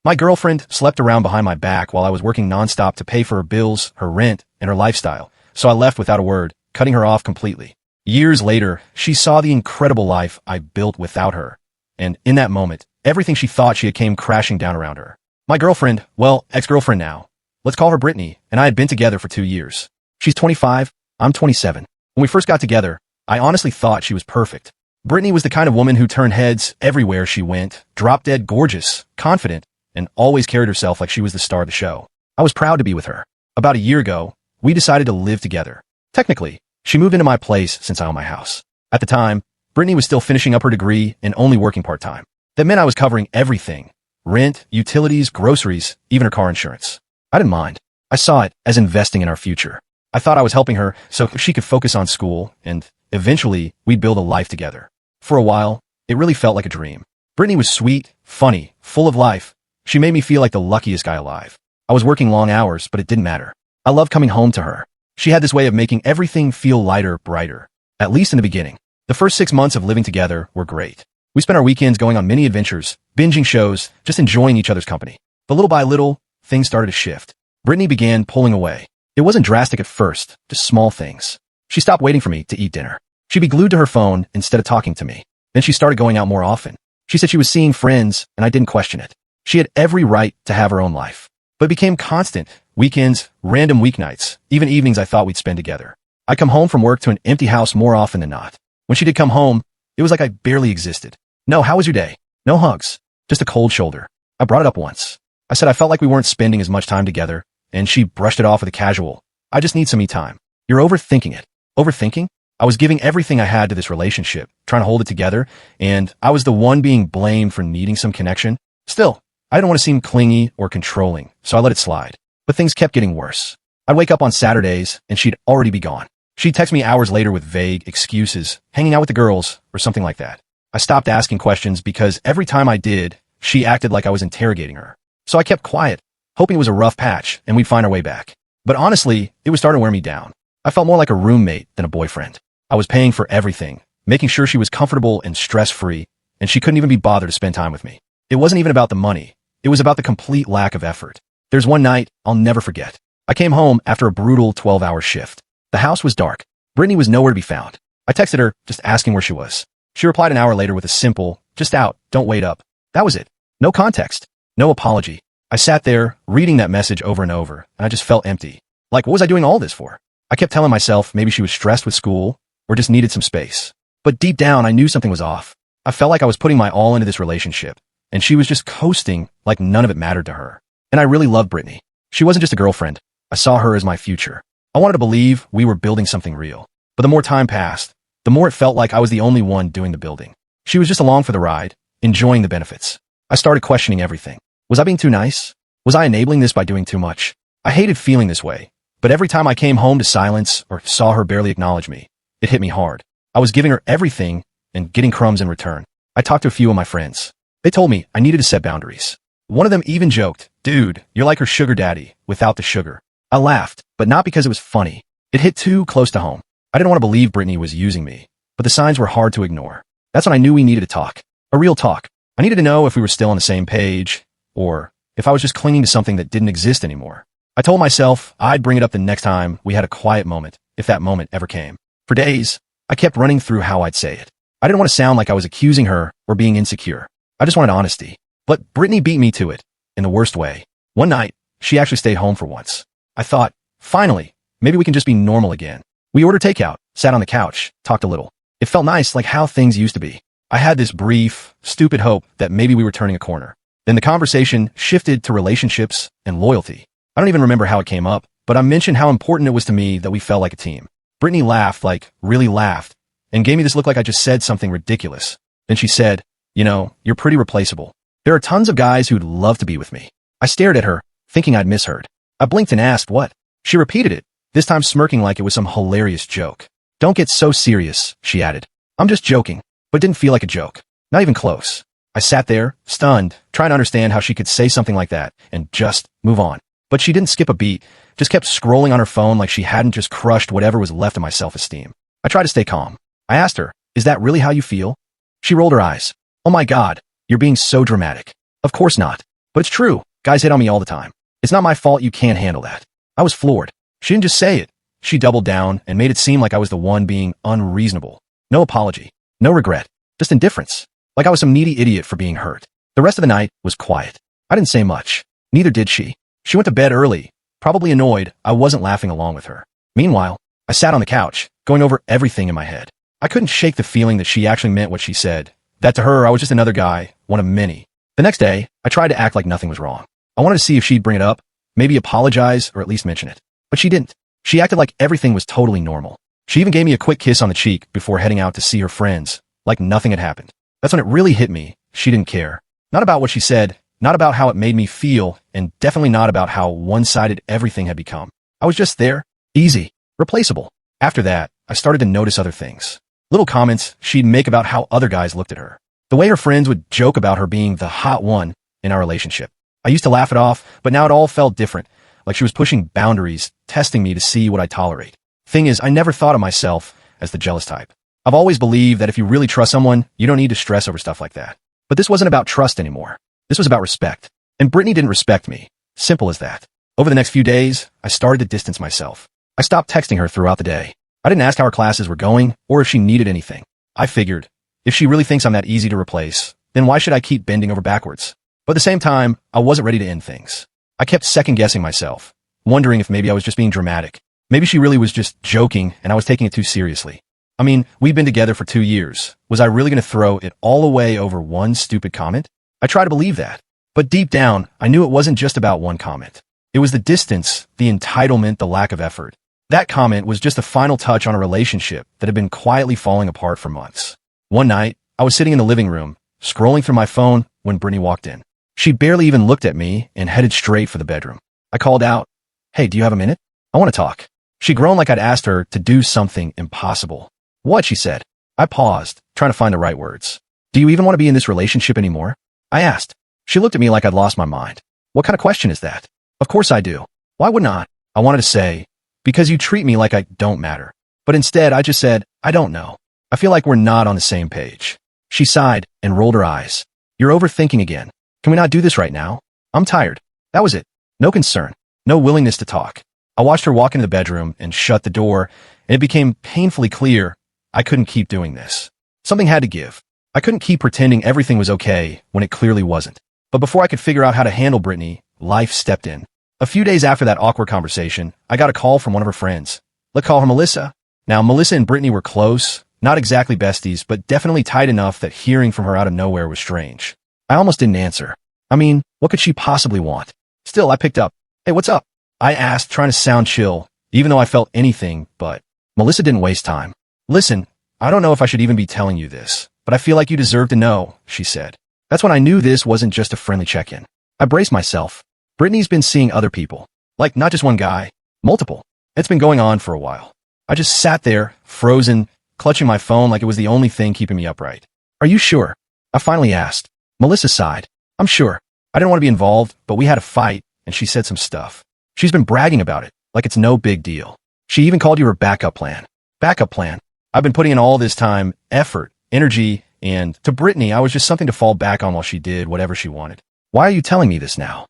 My girlfriend slept around behind my back while I was working nonstop to pay for her bills, her rent, and her lifestyle, so I left without a word, cutting her off completely. Years later, she saw the incredible life I built without her, and in that moment, everything she thought she had came crashing down around her. My girlfriend, well, ex-girlfriend now, let's call her Brittany, and I had been together for 2 years. She's 25, I'm 27. When we first got together, I honestly thought she was perfect. Brittany was the kind of woman who turned heads everywhere she went, drop-dead gorgeous, confident, and always carried herself like she was the star of the show. I was proud to be with her. About a year ago, we decided to live together. Technically, she moved into my place since I own my house. At the time, Brittany was still finishing up her degree and only working part-time. That meant I was covering everything: rent, utilities, groceries, even her car insurance. I didn't mind. I saw it as investing in our future. I thought I was helping her so she could focus on school, and eventually, we'd build a life together. For a while, it really felt like a dream. Brittany was sweet, funny, full of life. She made me feel like the luckiest guy alive. I was working long hours, but it didn't matter. I loved coming home to her. She had this way of making everything feel lighter, brighter. At least in the beginning. The first 6 months of living together were great. We spent our weekends going on many adventures, binging shows, just enjoying each other's company. But little by little, things started to shift. Brittany began pulling away. It wasn't drastic at first, just small things. She stopped waiting for me to eat dinner. She'd be glued to her phone instead of talking to me. Then she started going out more often. She said she was seeing friends, and I didn't question it. She had every right to have her own life. But it became constant. Weekends, random weeknights, even evenings I thought we'd spend together. I'd come home from work to an empty house more often than not. When she did come home, it was like I barely existed. No, how was your day? No hugs. Just a cold shoulder. I brought it up once. I said I felt like we weren't spending as much time together, and she brushed it off with a casual, "I just need some me time." You're overthinking it. Overthinking? I was giving everything I had to this relationship, trying to hold it together, and I was the one being blamed for needing some connection. Still, I didn't want to seem clingy or controlling, so I let it slide. But things kept getting worse. I'd wake up on Saturdays, and she'd already be gone. She'd text me hours later with vague excuses, hanging out with the girls, or something like that. I stopped asking questions because every time I did, she acted like I was interrogating her. So I kept quiet, hoping it was a rough patch and we'd find our way back. But honestly, it was starting to wear me down. I felt more like a roommate than a boyfriend. I was paying for everything, making sure she was comfortable and stress-free, and she couldn't even be bothered to spend time with me. It wasn't even about the money. It was about the complete lack of effort. There's one night I'll never forget. I came home after a brutal 12-hour shift. The house was dark. Brittany was nowhere to be found. I texted her, just asking where she was. She replied an hour later with a simple, "Just out, don't wait up." That was it. No context. No apology. I sat there, reading that message over and over, and I just felt empty. Like, what was I doing all this for? I kept telling myself maybe she was stressed with school, or just needed some space. But deep down, I knew something was off. I felt like I was putting my all into this relationship, and she was just coasting like none of it mattered to her. And I really loved Brittany. She wasn't just a girlfriend. I saw her as my future. I wanted to believe we were building something real. But the more time passed, the more it felt like I was the only one doing the building. She was just along for the ride, enjoying the benefits. I started questioning everything. Was I being too nice? Was I enabling this by doing too much? I hated feeling this way, but every time I came home to silence or saw her barely acknowledge me, it hit me hard. I was giving her everything and getting crumbs in return. I talked to a few of my friends. They told me I needed to set boundaries. One of them even joked, "Dude, you're like her sugar daddy, without the sugar." I laughed, but not because it was funny. It hit too close to home. I didn't want to believe Brittany was using me, but the signs were hard to ignore. That's when I knew we needed to talk. A real talk. I needed to know if we were still on the same page, or if I was just clinging to something that didn't exist anymore. I told myself I'd bring it up the next time we had a quiet moment, if that moment ever came. For days, I kept running through how I'd say it. I didn't want to sound like I was accusing her or being insecure. I just wanted honesty. But Brittany beat me to it, in the worst way. One night, she actually stayed home for once. I thought, finally, maybe we can just be normal again. We ordered takeout, sat on the couch, talked a little. It felt nice, like how things used to be. I had this brief, stupid hope that maybe we were turning a corner. Then the conversation shifted to relationships and loyalty. I don't even remember how it came up, but I mentioned how important it was to me that we felt like a team. Brittany laughed, like really laughed, and gave me this look like I just said something ridiculous. Then she said, "You know, you're pretty replaceable. There are tons of guys who'd love to be with me." I stared at her, thinking I'd misheard. I blinked and asked what. She repeated it, this time smirking like it was some hilarious joke. "Don't get so serious," she added. "I'm just joking," but it didn't feel like a joke. Not even close. I sat there, stunned, trying to understand how she could say something like that and just move on. But she didn't skip a beat, just kept scrolling on her phone like she hadn't just crushed whatever was left of my self-esteem. I tried to stay calm. I asked her, "Is that really how you feel?" She rolled her eyes. "Oh my God, you're being so dramatic." "Of course not. But it's true. Guys hit on me all the time. It's not my fault you can't handle that. I was floored. She didn't just say it. She doubled down and made it seem like I was the one being unreasonable. No apology. No regret. Just indifference. Like I was some needy idiot for being hurt. The rest of the night was quiet. I didn't say much. Neither did she. She went to bed early, probably annoyed I wasn't laughing along with her. Meanwhile, I sat on the couch, going over everything in my head. I couldn't shake the feeling that she actually meant what she said. That to her, I was just another guy, one of many. The next day, I tried to act like nothing was wrong. I wanted to see if she'd bring it up, maybe apologize, or at least mention it. But she didn't. She acted like everything was totally normal. She even gave me a quick kiss on the cheek before heading out to see her friends, like nothing had happened. That's when it really hit me. She didn't care. Not about what she said, not about how it made me feel, and definitely not about how one-sided everything had become. I was just there, easy, replaceable. After that, I started to notice other things. Little comments she'd make about how other guys looked at her. The way her friends would joke about her being the hot one in our relationship. I used to laugh it off, but now it all felt different, like she was pushing boundaries, testing me to see what I tolerate. Thing is, I never thought of myself as the jealous type. I've always believed that if you really trust someone, you don't need to stress over stuff like that. But this wasn't about trust anymore. This was about respect. And Brittany didn't respect me. Simple as that. Over the next few days, I started to distance myself. I stopped texting her throughout the day. I didn't ask how her classes were going or if she needed anything. I figured, if she really thinks I'm that easy to replace, then why should I keep bending over backwards? But at the same time, I wasn't ready to end things. I kept second-guessing myself, wondering if maybe I was just being dramatic. Maybe she really was just joking and I was taking it too seriously. I mean, we'd been together for 2 years. Was I really going to throw it all away over one stupid comment? I tried to believe that. But deep down, I knew it wasn't just about one comment. It was the distance, the entitlement, the lack of effort. That comment was just the final touch on a relationship that had been quietly falling apart for months. One night, I was sitting in the living room, scrolling through my phone when Brittany walked in. She barely even looked at me and headed straight for the bedroom. I called out, "Hey, do you have a minute? I want to talk." She groaned like I'd asked her to do something impossible. "What?" she said. I paused, trying to find the right words. "Do you even want to be in this relationship anymore?" I asked. She looked at me like I'd lost my mind. What kind of question is that? Of course I do. Why wouldn't I wanted to say, because you treat me like I don't matter. But instead, I just said, I don't know. I feel like we're not on the same page. She sighed and rolled her eyes. "You're overthinking again. Can we not do this right now? I'm tired." That was it. No concern. No willingness to talk. I watched her walk into the bedroom and shut the door, and it became painfully clear I couldn't keep doing this. Something had to give. I couldn't keep pretending everything was okay when it clearly wasn't. But before I could figure out how to handle Brittany, life stepped in. A few days after that awkward conversation, I got a call from one of her friends. Let's call her Melissa. Now, Melissa and Brittany were close, not exactly besties, but definitely tight enough that hearing from her out of nowhere was strange. I almost didn't answer. I mean, what could she possibly want? Still, I picked up. "Hey, what's up?" I asked, trying to sound chill, even though I felt anything but. Melissa didn't waste time. "Listen, I don't know if I should even be telling you this, but I feel like you deserve to know," she said. That's when I knew this wasn't just a friendly check-in. I braced myself. Brittany's been seeing other people. Like, not just one guy. Multiple. It's been going on for a while. I just sat there, frozen, clutching my phone like it was the only thing keeping me upright. "Are you sure?" I finally asked. Melissa sighed. "I'm sure. I didn't want to be involved, but we had a fight, and she said some stuff. She's been bragging about it, like it's no big deal. She even called you her backup plan." Backup plan? I've been putting in all this time, effort, energy, and to Brittany, I was just something to fall back on while she did whatever she wanted. "Why are you telling me this now?"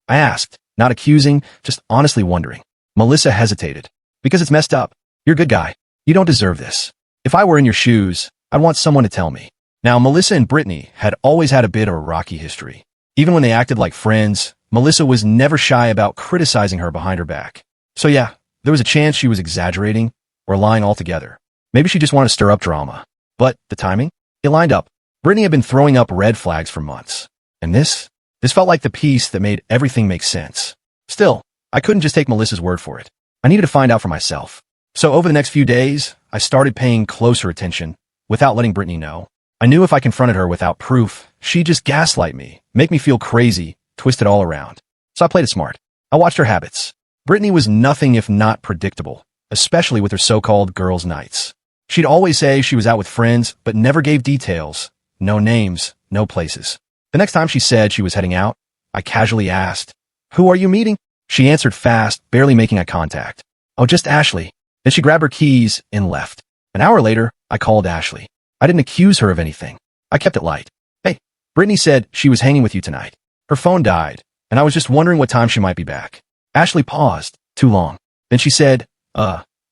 I asked, not accusing, just honestly wondering. Melissa hesitated. "Because it's messed up. You're a good guy. You don't deserve this. If I were in your shoes, I'd want someone to tell me." Now, Melissa and Brittany had always had a bit of a rocky history. Even when they acted like friends, Melissa was never shy about criticizing her behind her back. So yeah, there was a chance she was exaggerating or lying altogether. Maybe she just wanted to stir up drama. But the timing? It lined up. Brittany had been throwing up red flags for months. And this felt like the piece that made everything make sense. Still, I couldn't just take Melissa's word for it. I needed to find out for myself. So over the next few days, I started paying closer attention without letting Brittany know. I knew if I confronted her without proof, she'd just gaslight me, make me feel crazy, twist it all around. So I played it smart. I watched her habits. Brittany was nothing if not predictable, especially with her so-called girls' nights. She'd always say she was out with friends, but never gave details. No names, no places. The next time she said she was heading out, I casually asked, "Who are you meeting?" She answered fast, barely making eye contact. "Oh, just Ashley." Then she grabbed her keys and left. An hour later, I called Ashley. I didn't accuse her of anything. I kept it light. "Hey, Brittany said she was hanging with you tonight. Her phone died, and I was just wondering what time she might be back. Ashley paused. Too long. Then she said,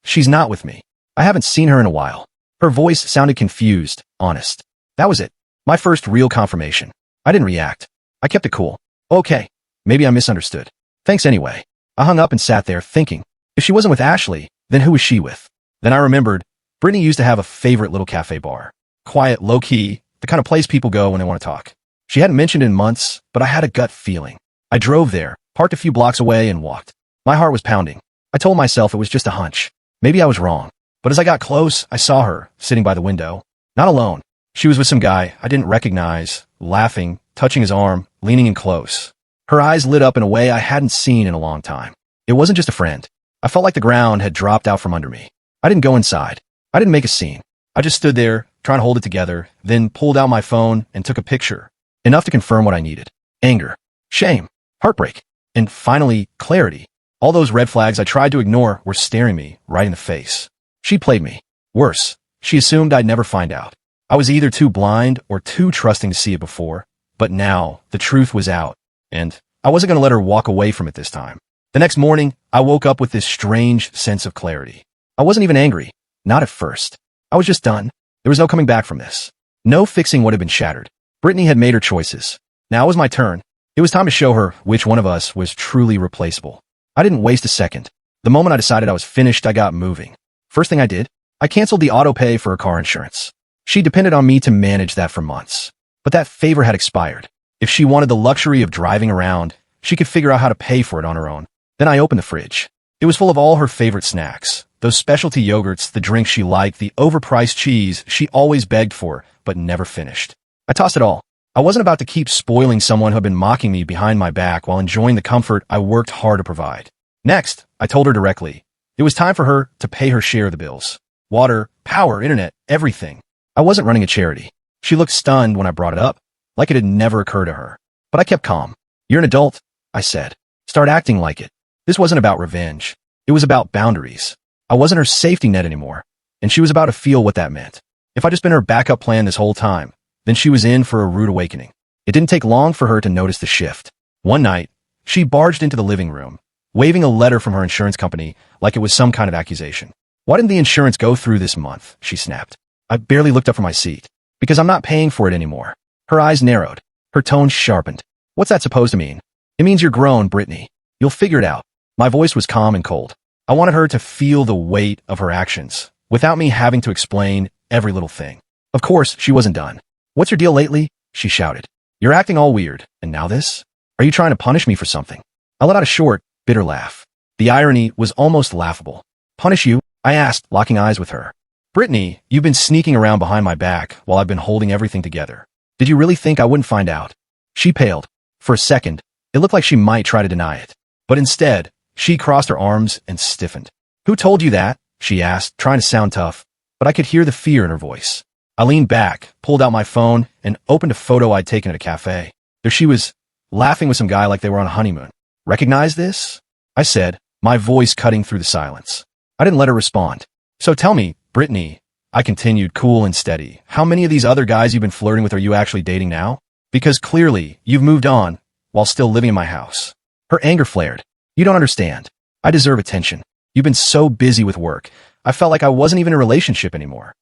she's not with me. I haven't seen her in a while. Her voice sounded confused, honest. That was it. My first real confirmation. I didn't react. I kept it cool. Okay, maybe I misunderstood. Thanks anyway. I hung up and sat there thinking, if she wasn't with Ashley, then who was she with? Then I remembered, Brittany used to have a favorite little cafe bar. Quiet, low-key, the kind of place people go when they want to talk. She hadn't mentioned it in months, but I had a gut feeling. I drove there, parked a few blocks away, and walked. My heart was pounding. I told myself it was just a hunch. Maybe I was wrong. But as I got close, I saw her, sitting by the window. Not alone. She was with some guy I didn't recognize, laughing, touching his arm, leaning in close. Her eyes lit up in a way I hadn't seen in a long time. It wasn't just a friend. I felt like the ground had dropped out from under me. I didn't go inside. I didn't make a scene. I just stood there, trying to hold it together, then pulled out my phone and took a picture. Enough to confirm what I needed. Anger, shame, heartbreak, and finally, clarity. All those red flags I tried to ignore were staring me right in the face. She played me. Worse, she assumed I'd never find out. I was either too blind or too trusting to see it before, but now the truth was out, and I wasn't going to let her walk away from it this time. The next morning, I woke up with this strange sense of clarity. I wasn't even angry. Not at first. I was just done. There was no coming back from this. No fixing what had been shattered. Brittany had made her choices. Now it was my turn. It was time to show her which one of us was truly replaceable. I didn't waste a second. The moment I decided I was finished, I got moving. First thing I did, I canceled the auto pay for her car insurance. She depended on me to manage that for months. But that favor had expired. If she wanted the luxury of driving around, she could figure out how to pay for it on her own. Then I opened the fridge. It was full of all her favorite snacks. Those specialty yogurts, the drinks she liked, the overpriced cheese she always begged for, but never finished. I tossed it all. I wasn't about to keep spoiling someone who had been mocking me behind my back while enjoying the comfort I worked hard to provide. Next, I told her directly. It was time for her to pay her share of the bills. Water, power, internet, everything. I wasn't running a charity. She looked stunned when I brought it up, like it had never occurred to her. But I kept calm. You're an adult, I said. Start acting like it. This wasn't about revenge. It was about boundaries. I wasn't her safety net anymore, and she was about to feel what that meant. If I'd just been her backup plan this whole time, then she was in for a rude awakening. It didn't take long for her to notice the shift. One night, she barged into the living room, waving a letter from her insurance company like it was some kind of accusation. Why didn't the insurance go through this month? She snapped. I barely looked up from my seat. Because I'm not paying for it anymore. Her eyes narrowed. Her tone sharpened. What's that supposed to mean? It means you're grown, Brittany. You'll figure it out. My voice was calm and cold. I wanted her to feel the weight of her actions, without me having to explain every little thing. Of course, she wasn't done. What's your deal lately? She shouted. You're acting all weird, and now this? Are you trying to punish me for something? I let out a short, bitter laugh. The irony was almost laughable. Punish you? I asked, locking eyes with her. Brittany, you've been sneaking around behind my back while I've been holding everything together. Did you really think I wouldn't find out? She paled. For a second, it looked like she might try to deny it. But instead, she crossed her arms and stiffened. Who told you that? She asked, trying to sound tough, but I could hear the fear in her voice. I leaned back, pulled out my phone, and opened a photo I'd taken at a cafe. There she was, laughing with some guy like they were on a honeymoon. Recognize this? I said, my voice cutting through the silence. I didn't let her respond. So tell me, Brittany, I continued, cool and steady, how many of these other guys you've been flirting with are you actually dating now? Because clearly, you've moved on, while still living in my house. Her anger flared. You don't understand. I deserve attention. You've been so busy with work. I felt like I wasn't even in a relationship anymore.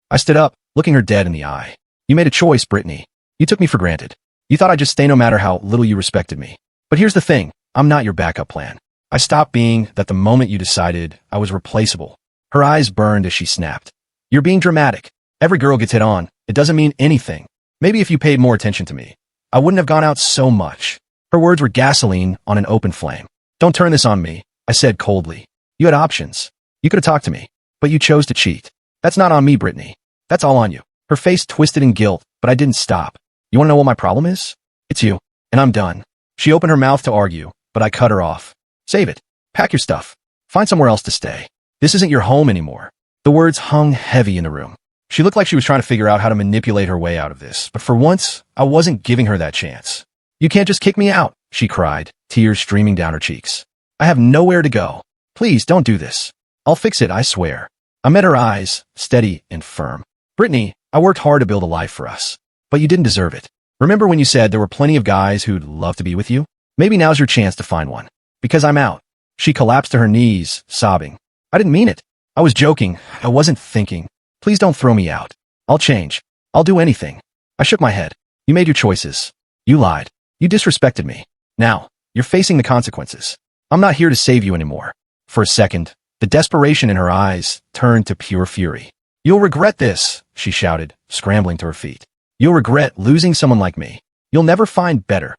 I stood up, looking her dead in the eye. You made a choice, Brittany. You took me for granted. You thought I'd just stay no matter how little you respected me. But here's the thing. I'm not your backup plan. I stopped being that the moment you decided I was replaceable. Her eyes burned as she snapped. You're being dramatic. Every girl gets hit on. It doesn't mean anything. Maybe if you paid more attention to me, I wouldn't have gone out so much. Her words were gasoline on an open flame. Don't turn this on me, I said coldly. You had options. You could have talked to me, but you chose to cheat. That's not on me, Brittany. That's all on you. Her face twisted in guilt, but I didn't stop. You want to know what my problem is? It's you, and I'm done. She opened her mouth to argue, but I cut her off. Save it. Pack your stuff. Find somewhere else to stay. This isn't your home anymore. The words hung heavy in the room. She looked like she was trying to figure out how to manipulate her way out of this, but for once, I wasn't giving her that chance. You can't just kick me out, she cried, tears streaming down her cheeks. I have nowhere to go. Please don't do this. I'll fix it, I swear. I met her eyes, steady and firm. Brittany, I worked hard to build a life for us, but you didn't deserve it. Remember when you said there were plenty of guys who'd love to be with you? Maybe now's your chance to find one. Because I'm out. She collapsed to her knees, sobbing. I didn't mean it. I was joking. I wasn't thinking. Please don't throw me out. I'll change. I'll do anything. I shook my head. You made your choices. You lied. You disrespected me. Now, you're facing the consequences. I'm not here to save you anymore. For a second, the desperation in her eyes turned to pure fury. You'll regret this, she shouted, scrambling to her feet. You'll regret losing someone like me. You'll never find better.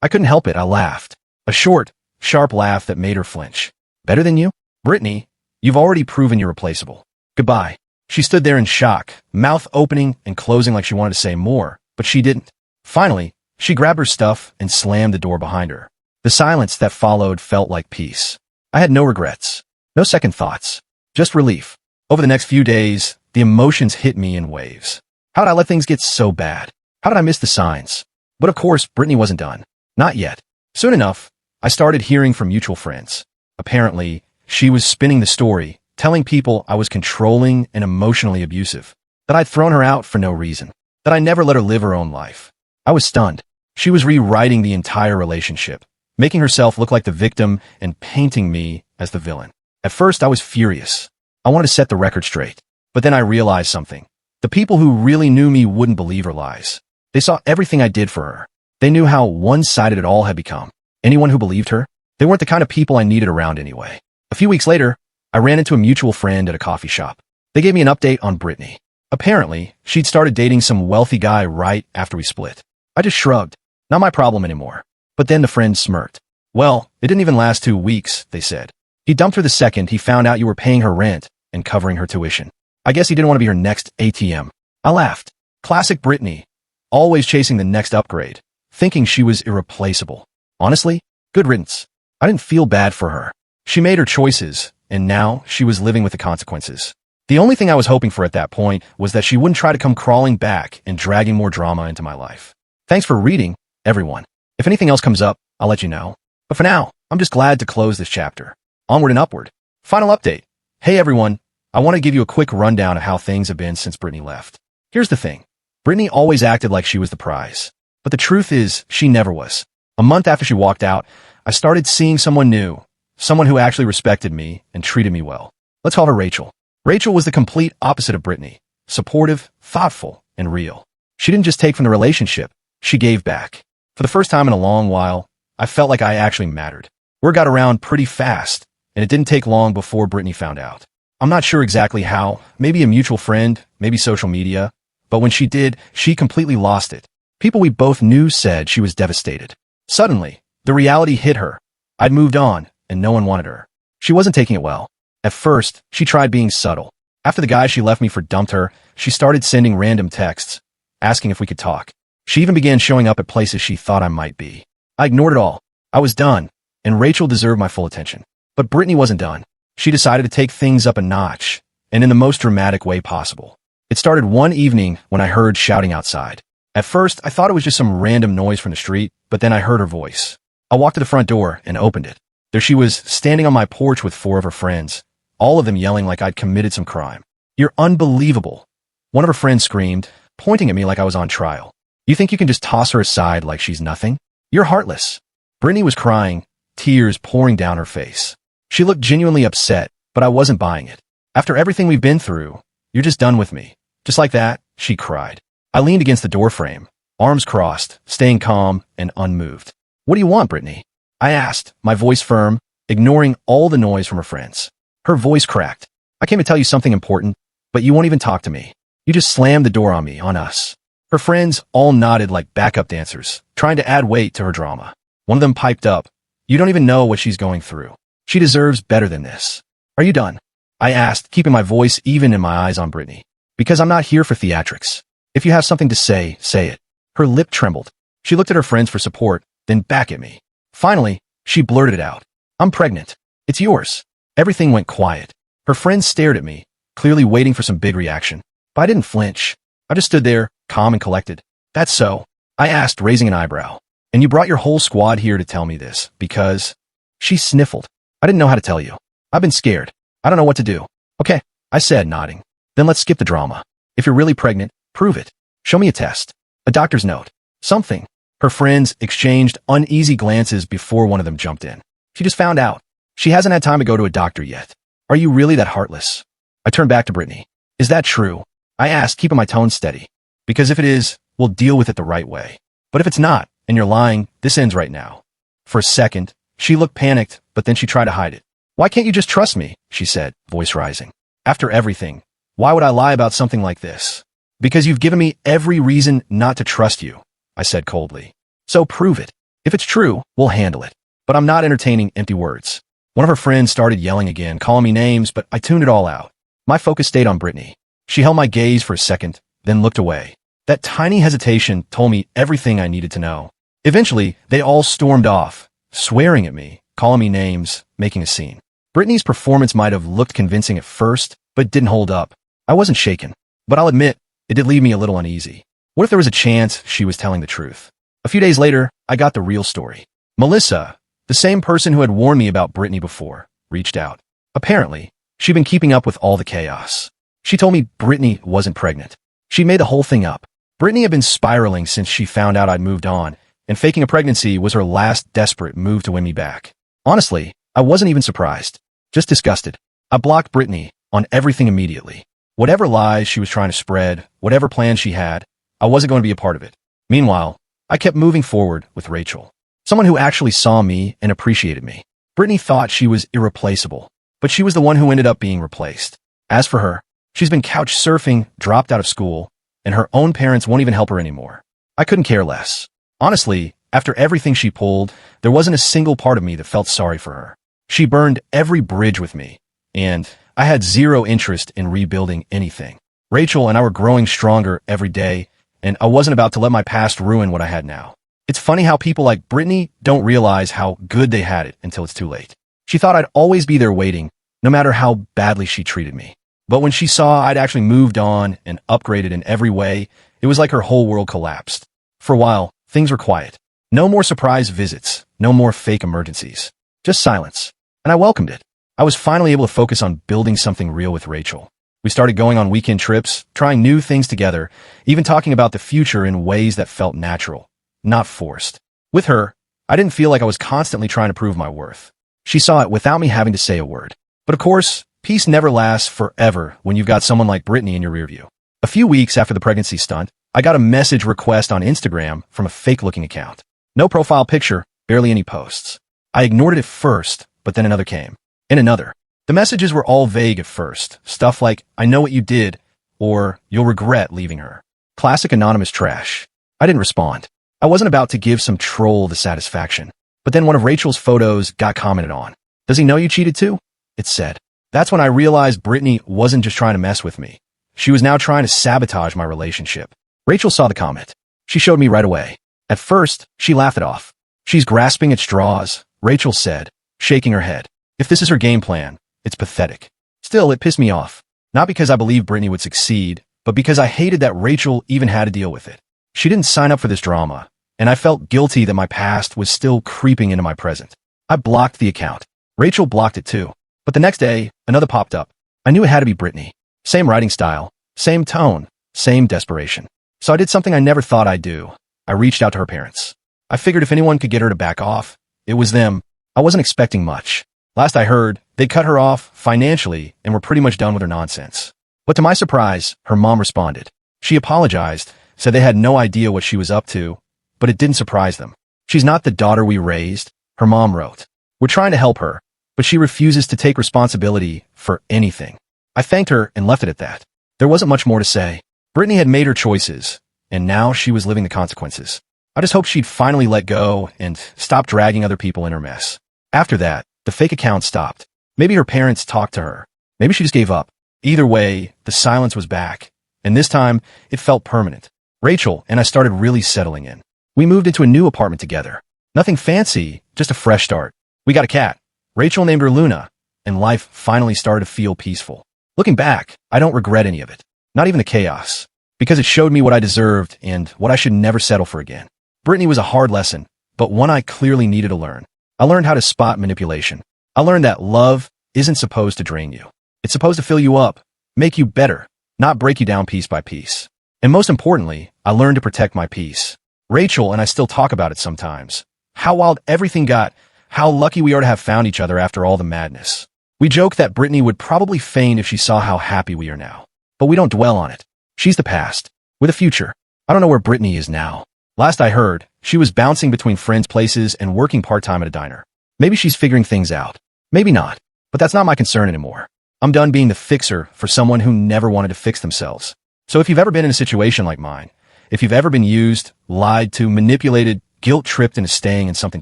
I couldn't help it. I laughed. A short, sharp laugh that made her flinch. Better than you? Brittany, you've already proven you're replaceable. Goodbye. She stood there in shock, mouth opening and closing like she wanted to say more, but she didn't. Finally, she grabbed her stuff and slammed the door behind her. The silence that followed felt like peace. I had no regrets. No second thoughts. Just relief. Over the next few days, the emotions hit me in waves. How did I let things get so bad? How did I miss the signs? But of course, Brittany wasn't done. Not yet. Soon enough, I started hearing from mutual friends. Apparently, she was spinning the story, telling people I was controlling and emotionally abusive, that I'd thrown her out for no reason, that I never let her live her own life. I was stunned. She was rewriting the entire relationship, making herself look like the victim and painting me as the villain. At first, I was furious. I wanted to set the record straight. But then I realized something. The people who really knew me wouldn't believe her lies. They saw everything I did for her. They knew how one-sided it all had become. Anyone who believed her, they weren't the kind of people I needed around anyway. A few weeks later, I ran into a mutual friend at a coffee shop. They gave me an update on Brittany. Apparently, she'd started dating some wealthy guy right after we split. I just shrugged. Not my problem anymore. But then the friend smirked. Well, it didn't even last 2 weeks, they said. He dumped her the second he found out you were paying her rent and covering her tuition. I guess he didn't want to be her next ATM. I laughed. Classic Brittany. Always chasing the next upgrade, thinking she was irreplaceable. Honestly, good riddance. I didn't feel bad for her. She made her choices, and now she was living with the consequences. The only thing I was hoping for at that point was that she wouldn't try to come crawling back and dragging more drama into my life. Thanks for reading, everyone. If anything else comes up, I'll let you know. But for now, I'm just glad to close this chapter. Onward and upward. Final update. Hey everyone, I want to give you a quick rundown of how things have been since Brittany left. Here's the thing. Brittany always acted like she was the prize. But the truth is, she never was. A month after she walked out, I started seeing someone new. Someone who actually respected me and treated me well. Let's call her Rachel. Rachel was the complete opposite of Brittany. Supportive, thoughtful, and real. She didn't just take from the relationship. She gave back. For the first time in a long while, I felt like I actually mattered. Word got around pretty fast, and it didn't take long before Brittany found out. I'm not sure exactly how, maybe a mutual friend, maybe social media, but when she did, she completely lost it. People we both knew said she was devastated. Suddenly, the reality hit her. I'd moved on, and no one wanted her. She wasn't taking it well. At first, she tried being subtle. After the guy she left me for dumped her, she started sending random texts, asking if we could talk. She even began showing up at places she thought I might be. I ignored it all. I was done, and Rachel deserved my full attention. But Brittany wasn't done. She decided to take things up a notch, and in the most dramatic way possible. It started one evening when I heard shouting outside. At first, I thought it was just some random noise from the street, but then I heard her voice. I walked to the front door and opened it. There she was, standing on my porch with 4 of her friends, all of them yelling like I'd committed some crime. You're unbelievable. One of her friends screamed, pointing at me like I was on trial. You think you can just toss her aside like she's nothing? You're heartless. Brittany was crying, tears pouring down her face. She looked genuinely upset, but I wasn't buying it. After everything we've been through, you're just done with me. Just like that, she cried. I leaned against the doorframe, arms crossed, staying calm and unmoved. What do you want, Brittany? I asked, my voice firm, ignoring all the noise from her friends. Her voice cracked. I came to tell you something important, but you won't even talk to me. You just slammed the door on me, on us. Her friends all nodded like backup dancers, trying to add weight to her drama. One of them piped up. You don't even know what she's going through. She deserves better than this. Are you done? I asked, keeping my voice even and my eyes on Brittany. Because I'm not here for theatrics. If you have something to say, say it. Her lip trembled. She looked at her friends for support, then back at me. Finally, she blurted it out. I'm pregnant. It's yours. Everything went quiet. Her friends stared at me, clearly waiting for some big reaction. But I didn't flinch. I just stood there, calm and collected. That's so. I asked, raising an eyebrow. And you brought your whole squad here to tell me this, because... She sniffled. I didn't know how to tell you. I've been scared. I don't know what to do. Okay, I said, nodding. Then let's skip the drama. If you're really pregnant, prove it. Show me a test. A doctor's note. Something. Her friends exchanged uneasy glances before one of them jumped in. She just found out. She hasn't had time to go to a doctor yet. Are you really that heartless? I turned back to Brittany. Is that true? I asked, keeping my tone steady. Because if it is, we'll deal with it the right way. But if it's not, and you're lying, this ends right now. For a second, she looked panicked, but then she tried to hide it. Why can't you just trust me? She said, voice rising. After everything, why would I lie about something like this? Because you've given me every reason not to trust you, I said coldly. So prove it. If it's true, we'll handle it. But I'm not entertaining empty words. One of her friends started yelling again, calling me names, but I tuned it all out. My focus stayed on Brittany. She held my gaze for a second, then looked away. That tiny hesitation told me everything I needed to know. Eventually, they all stormed off, swearing at me, calling me names, making a scene. Brittany's performance might have looked convincing at first, but didn't hold up. I wasn't shaken, but I'll admit, it did leave me a little uneasy. What if there was a chance she was telling the truth? A few days later, I got the real story. Melissa, the same person who had warned me about Brittany before, reached out. Apparently, she'd been keeping up with all the chaos. She told me Brittany wasn't pregnant. She made the whole thing up. Brittany had been spiraling since she found out I'd moved on, and faking a pregnancy was her last desperate move to win me back. Honestly, I wasn't even surprised, just disgusted. I blocked Brittany on everything immediately. Whatever lies she was trying to spread, whatever plan she had, I wasn't going to be a part of it. Meanwhile, I kept moving forward with Rachel, someone who actually saw me and appreciated me. Brittany thought she was irreplaceable, but she was the one who ended up being replaced. As for her, she's been couch surfing, dropped out of school, and her own parents won't even help her anymore. I couldn't care less. Honestly, after everything she pulled, there wasn't a single part of me that felt sorry for her. She burned every bridge with me, and I had zero interest in rebuilding anything. Rachel and I were growing stronger every day, and I wasn't about to let my past ruin what I had now. It's funny how people like Brittany don't realize how good they had it until it's too late. She thought I'd always be there waiting, no matter how badly she treated me. But when she saw I'd actually moved on and upgraded in every way, it was like her whole world collapsed. For a while, things were quiet. No more surprise visits, no more fake emergencies. Just silence. And I welcomed it. I was finally able to focus on building something real with Rachel. We started going on weekend trips, trying new things together, even talking about the future in ways that felt natural, not forced. With her, I didn't feel like I was constantly trying to prove my worth. She saw it without me having to say a word. But of course, peace never lasts forever when you've got someone like Brittany in your rearview. A few weeks after the pregnancy stunt, I got a message request on Instagram from a fake-looking account. No profile picture, barely any posts. I ignored it at first, but then another came. And another. The messages were all vague at first. Stuff like, I know what you did, or you'll regret leaving her. Classic anonymous trash. I didn't respond. I wasn't about to give some troll the satisfaction. But then one of Rachel's photos got commented on. Does he know you cheated too? It said. That's when I realized Brittany wasn't just trying to mess with me. She was now trying to sabotage my relationship. Rachel saw the comment. She showed me right away. At first, she laughed it off. She's grasping at straws, Rachel said, shaking her head. If this is her game plan, it's pathetic. Still, it pissed me off. Not because I believed Brittany would succeed, but because I hated that Rachel even had to deal with it. She didn't sign up for this drama, and I felt guilty that my past was still creeping into my present. I blocked the account. Rachel blocked it too. But the next day, another popped up. I knew it had to be Brittany. Same writing style, same tone, same desperation. So I did something I never thought I'd do. I reached out to her parents. I figured if anyone could get her to back off, it was them. I wasn't expecting much. Last I heard, they'd cut her off financially and were pretty much done with her nonsense. But to my surprise, her mom responded. She apologized, said they had no idea what she was up to, but it didn't surprise them. She's not the daughter we raised, her mom wrote. We're trying to help her, but she refuses to take responsibility for anything. I thanked her and left it at that. There wasn't much more to say. Brittany had made her choices, and now she was living the consequences. I just hoped she'd finally let go and stop dragging other people in her mess. After that, the fake account stopped. Maybe her parents talked to her. Maybe she just gave up. Either way, the silence was back, and this time, it felt permanent. Rachel and I started really settling in. We moved into a new apartment together. Nothing fancy, just a fresh start. We got a cat. Rachel named her Luna, and life finally started to feel peaceful. Looking back, I don't regret any of it. Not even the chaos. Because it showed me what I deserved and what I should never settle for again. Brittany was a hard lesson, but one I clearly needed to learn. I learned how to spot manipulation. I learned that love isn't supposed to drain you. It's supposed to fill you up, make you better, not break you down piece by piece. And most importantly, I learned to protect my peace. Rachel and I still talk about it sometimes. How wild everything got, how lucky we are to have found each other after all the madness. We joke that Brittany would probably faint if she saw how happy we are now. But we don't dwell on it. She's the past, with a future. I don't know where Brittany is now. Last I heard, she was bouncing between friends' places and working part-time at a diner. Maybe she's figuring things out. Maybe not. But that's not my concern anymore. I'm done being the fixer for someone who never wanted to fix themselves. So if you've ever been in a situation like mine, if you've ever been used, lied to, manipulated, guilt-tripped into staying in something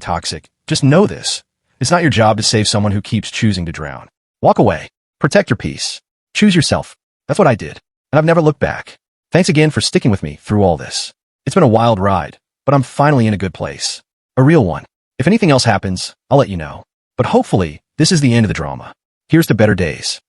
toxic, just know this. It's not your job to save someone who keeps choosing to drown. Walk away. Protect your peace. Choose yourself. That's what I did. And I've never looked back. Thanks again for sticking with me through all this. It's been a wild ride, but I'm finally in a good place. A real one. If anything else happens, I'll let you know. But hopefully, this is the end of the drama. Here's to better days.